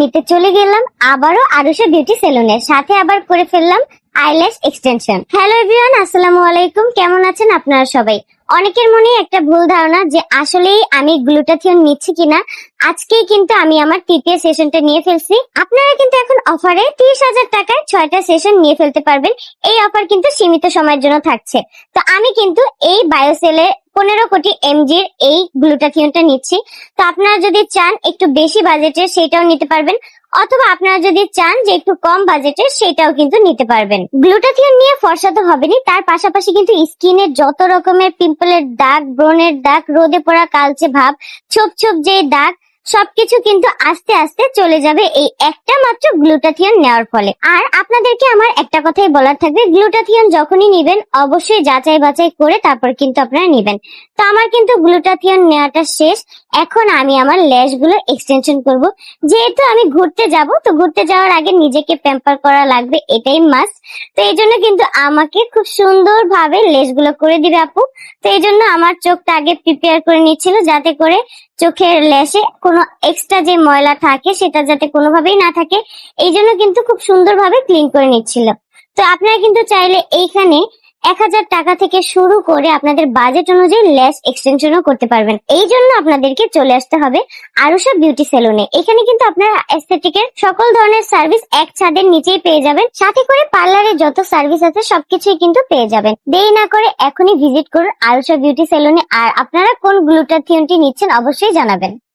নিতে চলে গেলাম আবারও আরুষা বিউটি সেলুনে, সাথে আবার করে ফেললাম আইল্যাশ এক্সটেনশন। হ্যালো এভরিওয়ান, আসসালামু আলাইকুম। কেমন আছেন আপনারা সবাই? অনেকের মনে একটা ভুল ধারণা যে আসলেই আমি গ্লুটাথিয়ন নিচ্ছি কিনা। আজকেই কিন্তু আমি আমার তৃতীয় সেশনটা নিয়ে ফেলছি। আপনারা কিন্তু এখন অফারে 30,000 টাকায় 6টা সেশন নিয়ে ফেলতে পারবেন। এই অফার কিন্তু সীমিত সময়ের জন্য থাকছে। তো আমি কিন্তু এই বায়োসেলে 15 কোটি এমজির এই গ্লুটাথিয়নটা নিচ্ছি। তো আপনারা যদি চান একটু বেশি বাজেটের, সেটাও নিতে পারবেন, অথবা আপনারা যদি চান যে একটু কম বাজেটের, সেটাও কিন্তু নিতে পারবেন। গ্লুটাথিয়ন নিয়ে ফর্সা তো হবেনি, তার পাশাপাশি কিন্তু স্কিনের যত রকমের পিম্পলের দাগ, ব্রণের দাগ, রোদে পড়া কালচে ভাব, ছোপ ছোপ যে দাগ, সবকিছু কিন্তু আস্তে আস্তে চলে যাবে এই একটা মাত্র গ্লুটাথিয়ন নেওয়ার ফলে। আর আপনাদেরকে আমার একটা কথাই বলার থাকবে, গ্লুটাথিয়ন যখনই নিবেন অবশ্যই যাচাই বাছাই করে তারপর কিন্তু আপনারা নিবেন। তো আমার কিন্তু গ্লুটাথিয়ন নেওয়াটা শেষ। এখন আমি আমার ল্যাশ গুলো এক্সটেনশন করব। যেহেতু আমি ঘুরতে যাব, তো ঘুরতে যাওয়ার আগে নিজেকে প্যাম্পার করা লাগবে, এটাই মাস্ট। তো এই জন্য কিন্তু আমাকে খুব সুন্দর ভাবে লেস গুলো করে দিবে আপু। তো এই জন্য আমার চোখটা আগে প্রিপেয়ার করে নিচ্ছিল, যাতে করে চোখের ল্যাশে কোনো এক্সট্রা যে ময়লা থাকে সেটা যাতে কোনোভাবেই না থাকে। এই জন্য কিন্তু খুব সুন্দরভাবে ক্লিন করে নিচ্ছিল। তো আপনারা কিন্তু চাইলে এইখানে 1,000 টাকা থেকে শুরু করে আপনাদের বাজেট অনুযায়ী ল্যাশ এক্সটেনশনও করতে পারবেন। এই জন্য আপনাদেরকে চলে আসতে হবে আরুষা বিউটি সেলুনে। এখানে কিন্তু আপনারা অ্যাস্থেটিকের সকল ধরনের সার্ভিস এক ছাদের নিচেই পেয়ে যাবেন, সাথে করে পার্লারের যত সার্ভিস আছে সবকিছুই কিন্তু পেয়ে যাবেন। দেরি না করে এখনই ভিজিট করুন আরুষা বিউটি সেলুনে। আর আপনারা কোন গ্লুটাথিয়নটি নিচ্ছেন অবশ্যই জানাবেন।